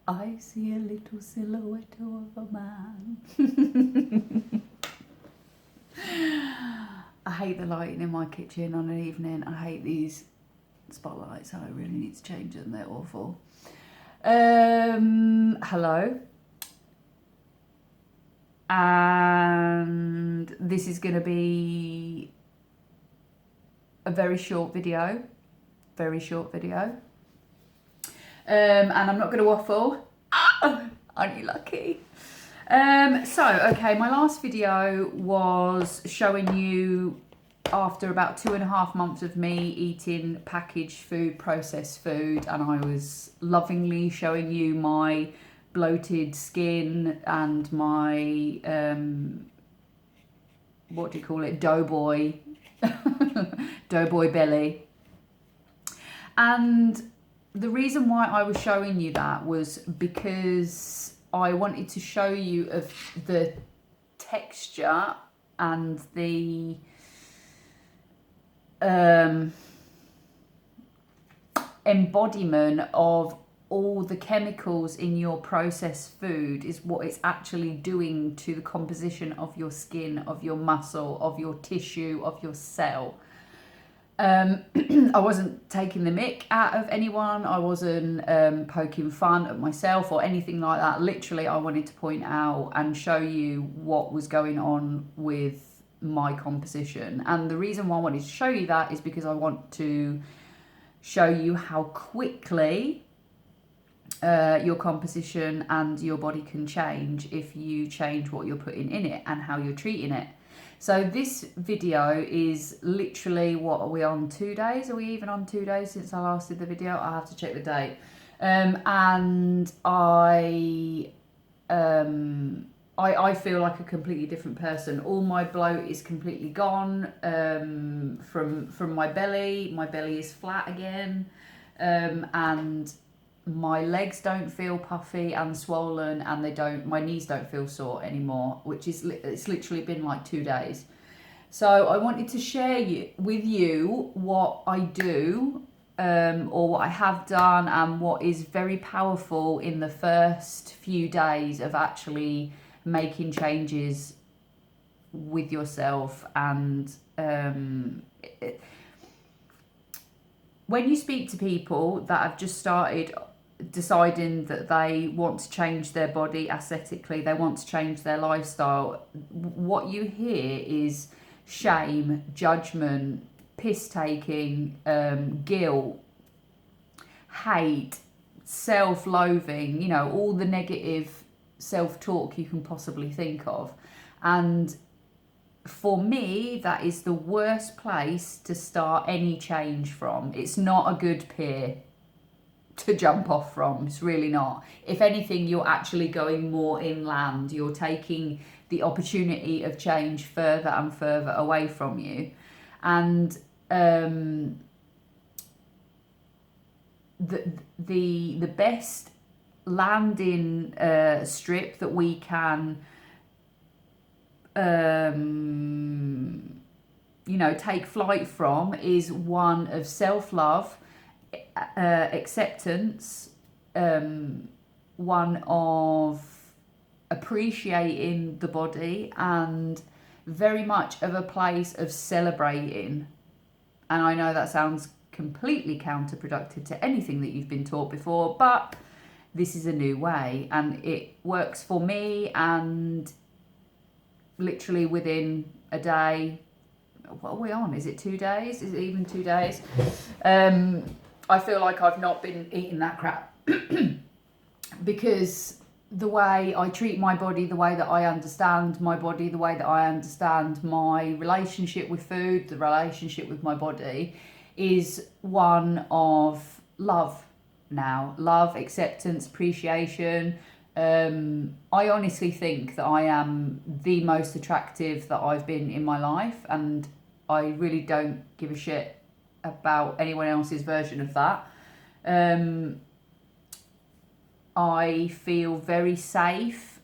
I see a little silhouette of a man. I hate the lighting in my kitchen on an evening. I hate these spotlights. I really need to change them. They're awful. Hello. And this is going to be a very short video. And I'm not going to waffle. Aren't you lucky? Okay, my last video was showing you after about 2.5 months of me eating packaged food, processed food, and I was lovingly showing you my bloated skin and my, what do you call it, doughboy belly. And the reason why I was showing you that was because I wanted to show you of the texture and the embodiment of all the chemicals in your processed food is what it's actually doing to the composition of your skin, of your muscle, of your tissue, of your cell. I wasn't taking the mick out of anyone. I wasn't poking fun at myself or anything like that. Literally, I wanted to point out and show you what was going on with my composition. And the reason why I wanted to show you that is because I want to show you how quickly your composition and your body can change if you change what you're putting in it and how you're treating it. So this video is literally, what are we on, 2 days? Are we even on 2 days since I last did the video? I have to check the date. And I feel like a completely different person. All my bloat is completely gone from my belly. My belly is flat again, and my legs don't feel puffy and swollen, and my knees don't feel sore anymore, which is, it's literally been like 2 days. So I wanted to share with you what I do, or what I have done, and what is very powerful in the first few days of actually making changes with yourself. And when you speak to people that have just started deciding that they want to change their body aesthetically, they want to change their lifestyle, what you hear is shame, judgment, piss taking, guilt, hate, self-loathing, you know, all the negative self-talk you can possibly think of. And for me, that is the worst place to start any change from. It's not a good pier to jump off from. It's really not. If anything, you're actually going more inland. You're taking the opportunity of change further and further away from you. And the best landing strip that we can take flight from is one of self-love, acceptance, one of appreciating the body, and very much of a place of celebrating. And I know that sounds completely counterproductive to anything that you've been taught before, but this is a new way and it works for me. And literally within a day, what are we on? Is it 2 days? Is it even 2 days? I feel like I've not been eating that crap because the way I treat my body, the way that I understand my body, the way that I understand my relationship with food, the relationship with my body is one of love now. Love, acceptance, appreciation. I honestly think that I am the most attractive that I've been in my life, and I really don't give a shit about anyone else's version of that. I feel very safe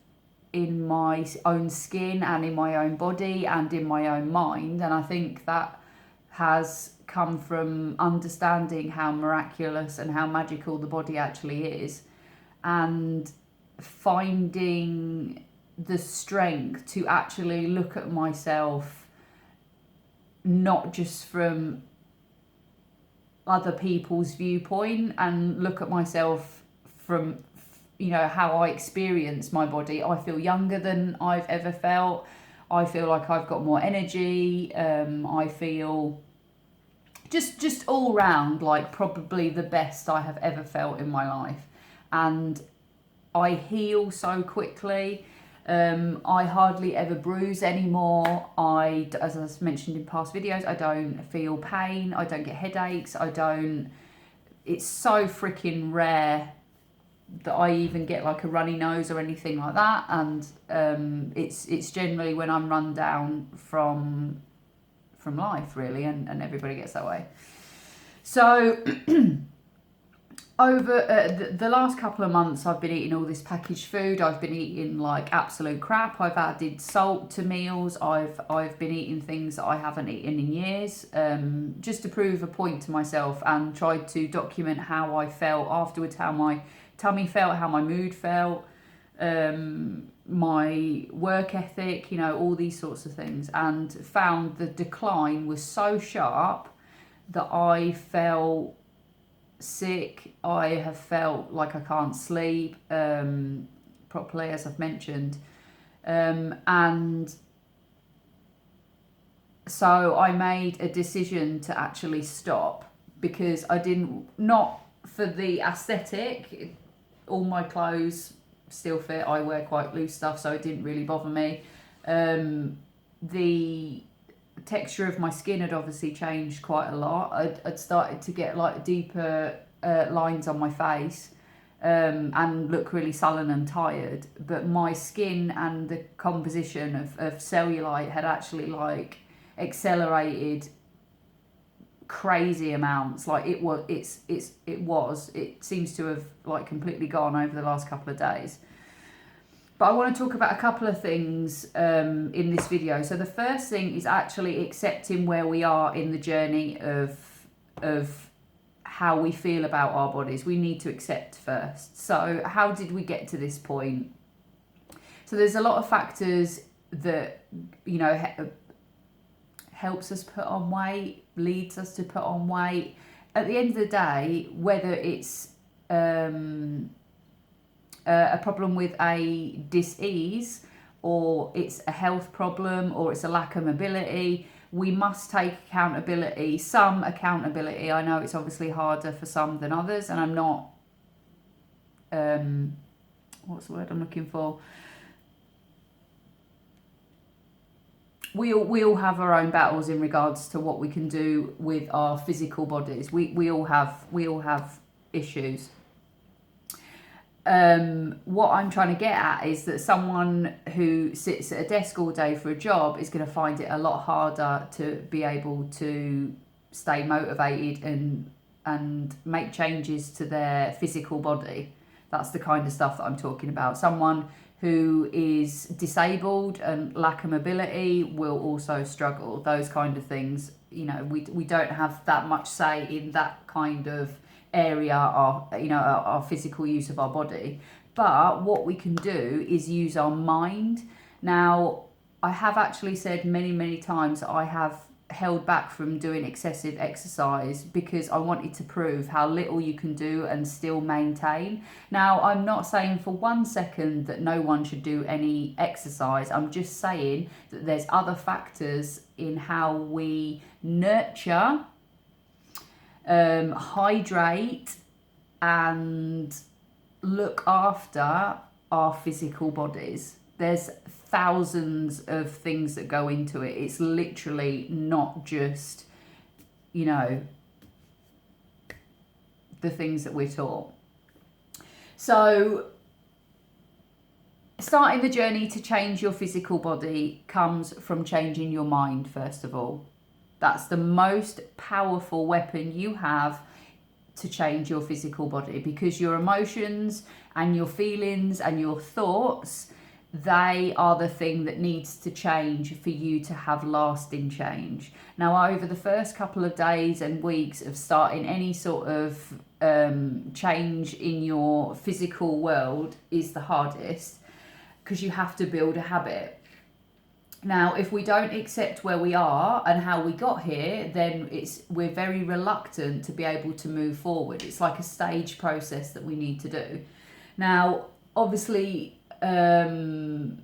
in my own skin and in my own body and in my own mind, and I think that has come from understanding how miraculous and how magical the body actually is. and finding the strength to actually look at myself not just from other people's viewpoint, and look at myself from, you know, how I experience my body. I feel younger than I've ever felt. I feel like I've got more energy. I feel just all round like probably the best I have ever felt in my life. And I heal so quickly. I hardly ever bruise anymore. As I mentioned in past videos, I don't feel pain. I don't get headaches. It's so freaking rare that I even get like a runny nose or anything like that. And it's generally when I'm run down from life, really, and everybody gets that way. So over the last couple of months, I've been eating all this packaged food. I've been eating like absolute crap. I've added salt to meals. I've been eating things that I haven't eaten in years, just to prove a point to myself, and tried to document how I felt afterwards, how my tummy felt, how my mood felt, my work ethic, you know, all these sorts of things, and found the decline was so sharp that I felt sick. I have felt like I can't sleep properly, as I've mentioned, and so I made a decision to actually stop, because I didn't, not for the aesthetic. All my clothes still fit. I wear quite loose stuff, so it didn't really bother me. The texture of my skin had obviously changed quite a lot. I'd started to get like deeper lines on my face, and look really sullen and tired. But my skin and the composition of cellulite had actually like accelerated crazy amounts. Like it seems to have like completely gone over the last couple of days. But I want to talk about a couple of things in this video. So the first thing is actually accepting where we are in the journey of how we feel about our bodies. We need to accept first. So how did we get to this point? So there's a lot of factors that, you know, helps us put on weight, leads us to put on weight. At the end of the day, whether it's a problem with a dis-ease, or it's a health problem, or it's a lack of mobility, we must take accountability, some accountability. I know it's obviously harder for some than others, and I'm not, what's the word I'm looking for? We all have our own battles in regards to what we can do with our physical bodies. We all have issues. What I'm trying to get at is that someone who sits at a desk all day for a job is going to find it a lot harder to be able to stay motivated and make changes to their physical body. That's the kind of stuff that I'm talking about. Someone who is disabled and lack of mobility will also struggle. Those kind of things, you know, we don't have that much say in that kind of area, our physical use of our body. But what we can do is use our mind. Now, I have actually said many times that I have held back from doing excessive exercise because I wanted to prove how little you can do and still maintain. Now, I'm not saying for 1 second that no one should do any exercise. I'm just saying that there's other factors in how we nurture, hydrate, and look after our physical bodies. There's thousands of things that go into it. It's literally not just, you know, the things that we're taught. So starting the journey to change your physical body comes from changing your mind, first of all. That's the most powerful weapon you have to change your physical body, because your emotions and your feelings and your thoughts they are the thing that needs to change for you to have lasting change. Now, over the first couple of days and weeks of starting any sort of change in your physical world is the hardest, because you have to build a habit. Now, if we don't accept where we are and how we got here, then we're very reluctant to be able to move forward. It's like a stage process that we need to do. Now, obviously, the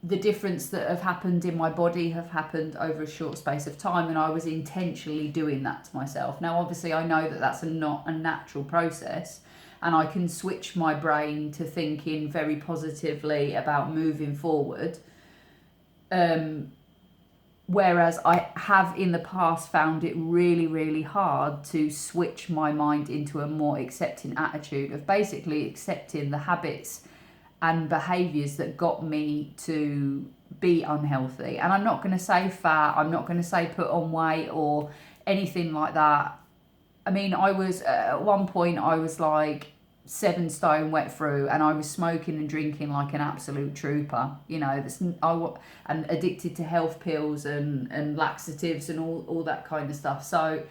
difference that have happened in my body have happened over a short space of time, and I was intentionally doing that to myself. Now, obviously, I know that that's not a natural process, and I can switch my brain to thinking very positively about moving forward. Whereas I have in the past found it really, really hard to switch my mind into a more accepting attitude of basically accepting the habits and behaviours that got me to be unhealthy. And I'm not going to say fat, I'm not going to say put on weight or anything like that. I mean, I was at one point, I was like 7 stone wet through, and I was smoking and drinking like an absolute trooper, you know, and addicted to health pills and laxatives and all that kind of stuff. So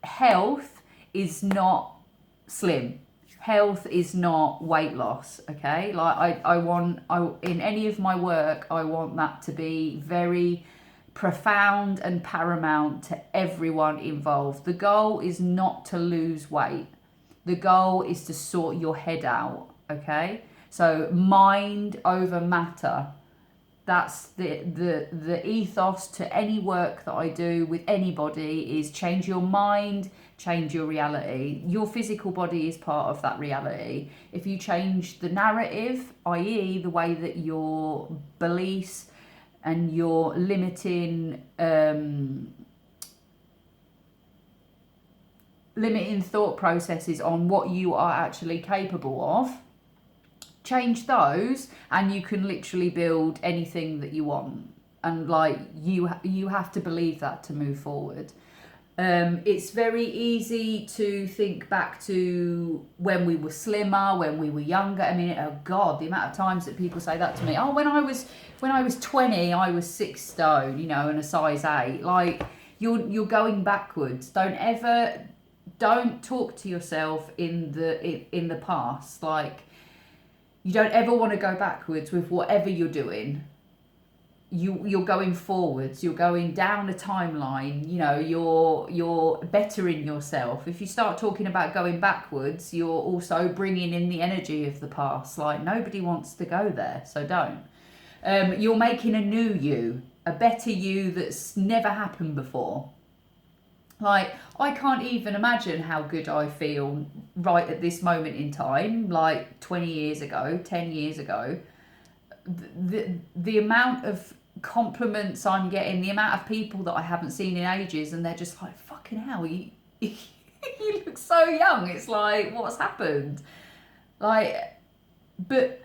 health is not slim. Health is not weight loss, okay? Like I want in any of my work, I want that to be very profound and paramount to everyone involved. The goal is not to lose weight. The goal is to sort your head out, okay? So mind over matter. That's the ethos to any work that I do with anybody, is change your mind, change your reality. Your physical body is part of that reality. If you change the narrative, i.e. the way that your beliefs and your limiting thought processes on what you are actually capable of, change those, and you can literally build anything that you want. And like you have to believe that to move forward. It's very easy to think back to when we were slimmer, when we were younger. I mean, oh God, the amount of times that people say that to me. Oh, when I was 20, I was 6 stone, you know, and a size 8. Like you're going backwards. Don't talk to yourself in the past. Like, you don't ever want to go backwards with whatever you're doing. You're going forwards. You're going down a timeline. You know, you're bettering yourself. If you start talking about going backwards, you're also bringing in the energy of the past. Like, nobody wants to go there, so don't. You're making a new you, a better you that's never happened before. Like, I can't even imagine how good I feel right at this moment in time, like 20 years ago, 10 years ago. The amount of compliments I'm getting, the amount of people that I haven't seen in ages, and they're just like, fucking hell, you look so young. It's like, what's happened? Like, but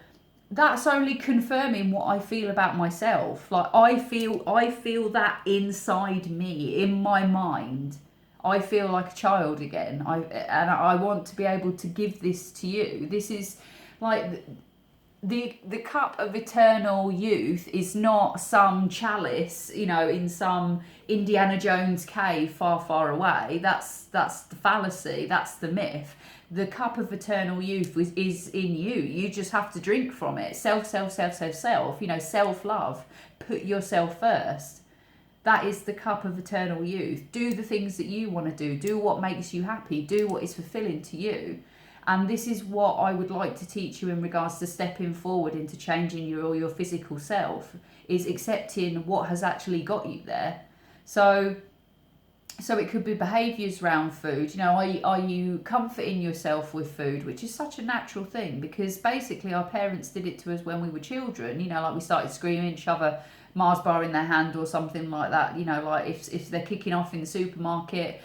that's only confirming what I feel about myself. Like, I feel that inside me, in my mind. I feel like a child again. I want to be able to give this to you. This is like the cup of eternal youth is not some chalice, you know, in some Indiana Jones cave far, far away. That's the fallacy. That's the myth. The cup of eternal youth is in you. You just have to drink from it. Self. You know, self-love. Put yourself first. That is the cup of eternal youth. Do the things that you want to do. Do what makes you happy. Do what is fulfilling to you. And this is what I would like to teach you in regards to stepping forward into changing your physical self, is accepting what has actually got you there. So it could be behaviours around food. You know, are you comforting yourself with food, which is such a natural thing, because basically our parents did it to us when we were children. You know, like we started screaming, shove a Mars bar in their hand or something like that. You know, like if they're kicking off in the supermarket,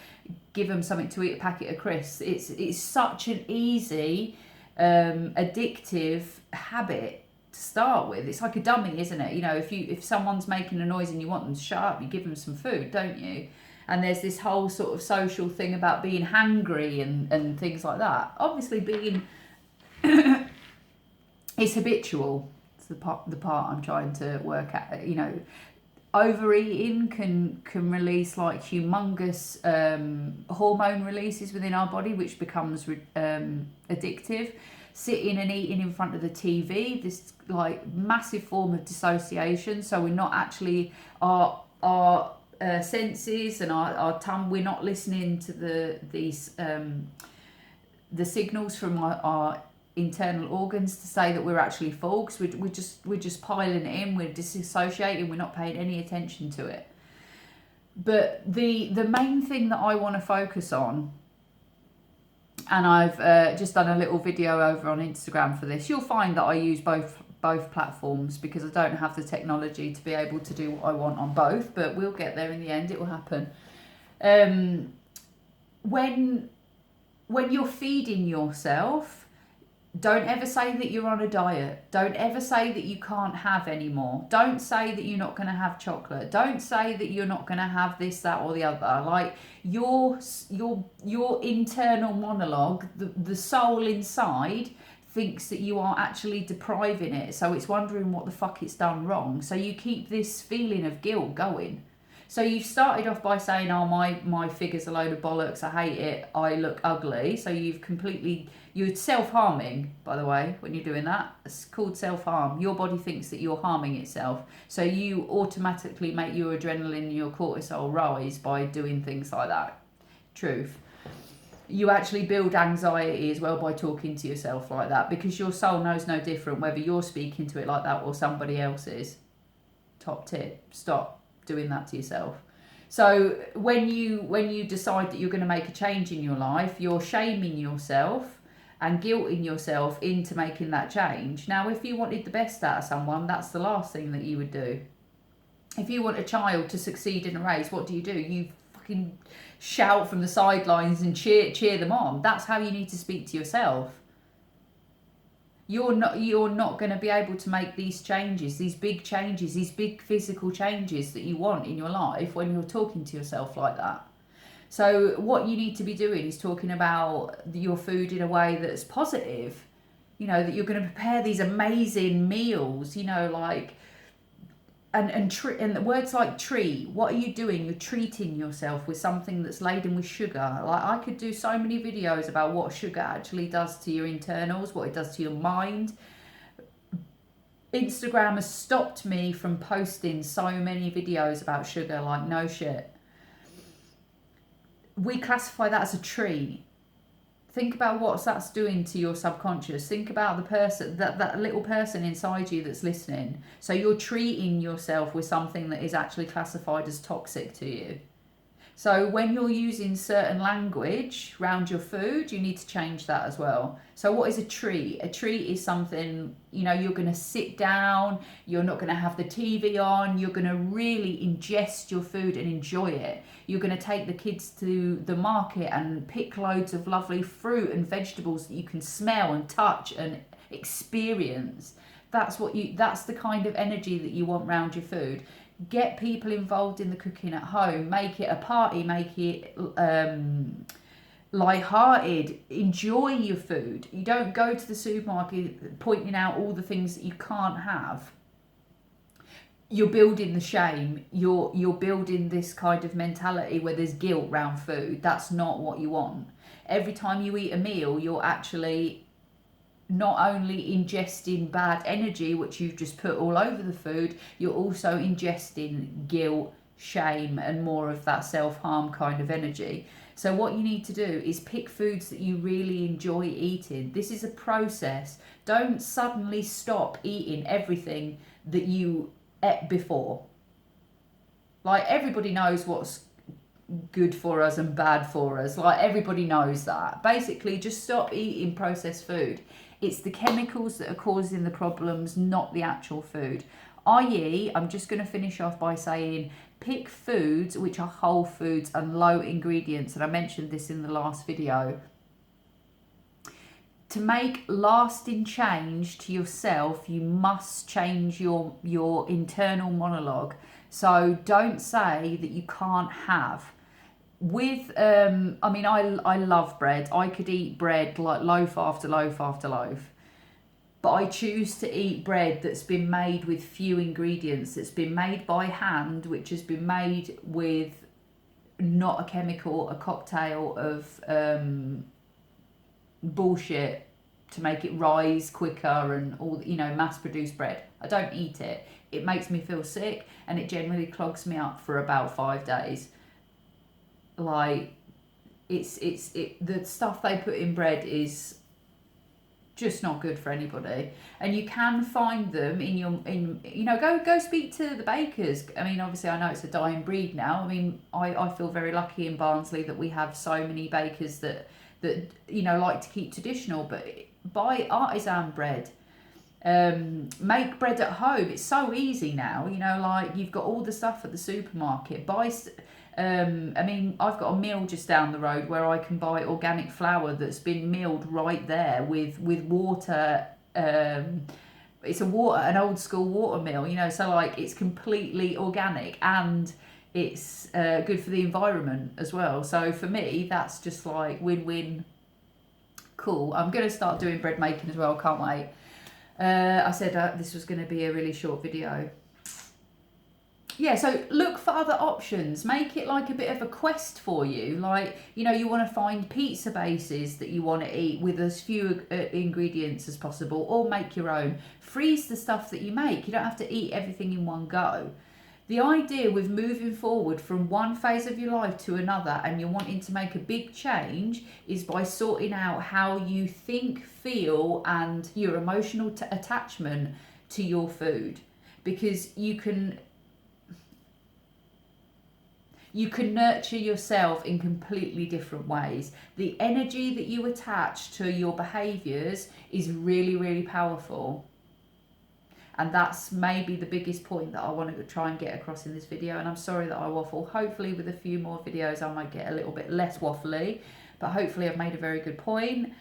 give them something to eat, a packet of crisps. It's such an easy, addictive habit to start with. It's like a dummy, isn't it? You know, if someone's making a noise and you want them to shut up, you give them some food, don't you? And there's this whole sort of social thing about being hangry and things like that. Obviously, it's habitual. That's the part I'm trying to work at. You know, overeating can release like humongous hormone releases within our body, which becomes addictive. Sitting and eating in front of the TV, this like massive form of dissociation. So we're not actually our senses and our tongue. We're not listening to the signals from our internal organs to say that we're actually full, because we're just piling it in. We're disassociating. We're not paying any attention to it. But the main thing that I want to focus on, and I've just done a little video over on Instagram for this. You'll find that I use both platforms because I don't have the technology to be able to do what I want on both, but we'll get there in the end. It will happen. When you're feeding yourself, don't ever say that you're on a diet. Don't ever say that you can't have any more. Don't say that you're not going to have chocolate. Don't say that you're not going to have this, that, or the other. Like your internal monologue, the soul inside thinks that you are actually depriving it. So it's wondering what the fuck it's done wrong. So you keep this feeling of guilt going. So you started off by saying, oh, my figure's a load of bollocks, I hate it, I look ugly. So you're self-harming, by the way, when you're doing that. It's called self-harm. Your body thinks that you're harming itself. So you automatically make your adrenaline, your cortisol rise by doing things like that. Truth. You actually build anxiety as well by talking to yourself like that, because your soul knows no different whether you're speaking to it like that or somebody else is. Top tip, stop doing that to yourself. So when you decide that you're going to make a change in your life, you're shaming yourself and guilting yourself into making that change. Now, if you wanted the best out of someone, that's the last thing that you would do. If you want a child to succeed in a race, what do? You fucking shout from the sidelines and cheer them on. That's how you need to speak to yourself. You're not going to be able to make these changes, these big changes, these big physical changes that you want in your life when you're talking to yourself like that. So what you need to be doing is talking about your food in a way that's positive. You know, that you're going to prepare these amazing meals, you know, like, and the words like treat. What are you doing? You're treating yourself with something that's laden with sugar. Like, I could do so many videos about what sugar actually does to your internals, what it does to your mind. Instagram has stopped me from posting so many videos about sugar, like no shit. We classify that as a treat. Think about what that's doing to your subconscious. Think about the person, that little person inside you that's listening. So you're treating yourself with something that is actually classified as toxic to you. So when you're using certain language around your food, you need to change that as well. So what is a treat? A treat is something, you know, you're going to sit down, you're not going to have the TV on, you're going to really ingest your food and enjoy it. You're going to take the kids to the market and pick loads of lovely fruit and vegetables that you can smell and touch and experience. That's the kind of energy that you want around your food. Get people involved in the cooking at home. Make it a party. Make it light-hearted. Enjoy your food. You don't go to the supermarket pointing out all the things that you can't have. You're building the shame. You're building this kind of mentality where there's guilt around food. That's not what you want. Every time you eat a meal, you're actually not only ingesting bad energy, which you've just put all over the food, you're also ingesting guilt, shame, and more of that self-harm kind of energy. So what you need to do is pick foods that you really enjoy eating. This is a process. Don't suddenly stop eating everything that you ate before. Like, everybody knows what's good for us and bad for us. Like, everybody knows that. Basically, just stop eating processed food. It's the chemicals that are causing the problems, not the actual food. i.e., I'm just going to finish off by saying, pick foods which are whole foods and low ingredients. And I mentioned this in the last video. To make lasting change to yourself, you must change your internal monologue. So don't say that you can't have. I love bread. I could eat bread like loaf after loaf after loaf. but I choose to eat bread that's been made with few ingredients, that's been made by hand, which has been made with not a chemical, a cocktail of bullshit to make it rise quicker and all, you know, mass produced bread. I don't eat it. It makes me feel sick, and it generally clogs me up for about 5 days. Like, the stuff they put in bread is just not good for anybody. And you can find them go speak to the bakers. I mean, obviously I know it's a dying breed now. I mean, I feel very lucky in Barnsley that we have so many bakers that like to keep traditional, but buy artisan bread. Make bread at home. It's so easy now, like you've got all the stuff at the supermarket. I've got a mill just down the road where I can buy organic flour that's been milled right there with water. It's an old school water mill, so like it's completely organic, and it's good for the environment as well. So for me, that's just like win-win. Cool. I'm going to start doing bread making as well. Can't wait. I said this was going to be a really short video. Yeah, so look for other options. Make it like a bit of a quest for you. Like, you want to find pizza bases that you want to eat with as few ingredients as possible, or make your own. Freeze the stuff that you make. You don't have to eat everything in one go. The idea with moving forward from one phase of your life to another, and you're wanting to make a big change, is by sorting out how you think, feel, and your emotional attachment to your food. Because you can nurture yourself in completely different ways. The energy that you attach to your behaviours is really, really powerful. And that's maybe the biggest point that I want to try and get across in this video. And I'm sorry that I waffle. Hopefully with a few more videos I might get a little bit less waffly. But hopefully I've made a very good point.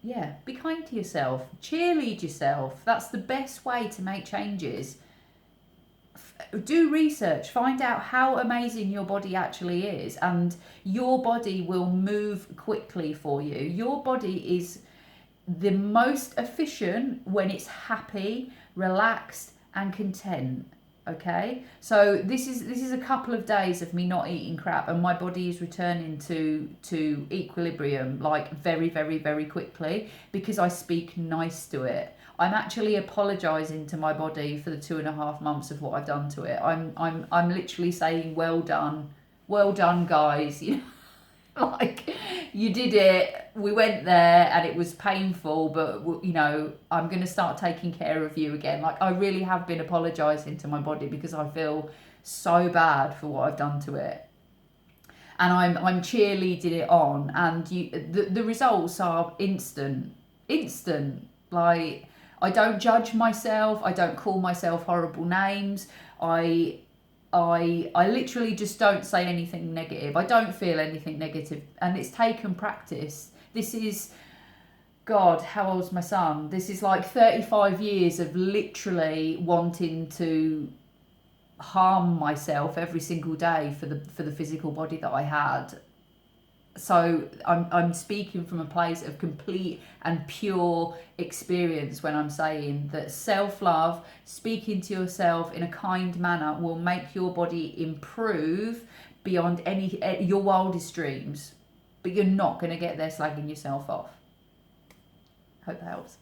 Yeah, be kind to yourself. Cheerlead yourself. That's the best way to make changes. Do research, find out how amazing your body actually is, and your body will move quickly for you. Your body is the most efficient when it's happy, relaxed, and content. Okay, so this is a couple of days of me not eating crap, and my body is returning to equilibrium, like very, very, very quickly, because I speak nice to it. I'm actually apologising to my body for the 2.5 months of what I've done to it. I'm literally saying, well done, guys. Like, you did it. We went there, and it was painful, but I'm going to start taking care of you again. Like, I really have been apologising to my body because I feel so bad for what I've done to it. And I'm cheerleading it on, and the results are instant. Like, I don't judge myself. I don't call myself horrible names. I literally just don't say anything negative. I don't feel anything negative, and it's taken practice. This is, God, how old's my son? This is like 35 years of literally wanting to harm myself every single day for the physical body that I had. So I'm speaking from a place of complete and pure experience when I'm saying that self-love, speaking to yourself in a kind manner, will make your body improve beyond your wildest dreams. But you're not going to get there slagging yourself off. Hope that helps.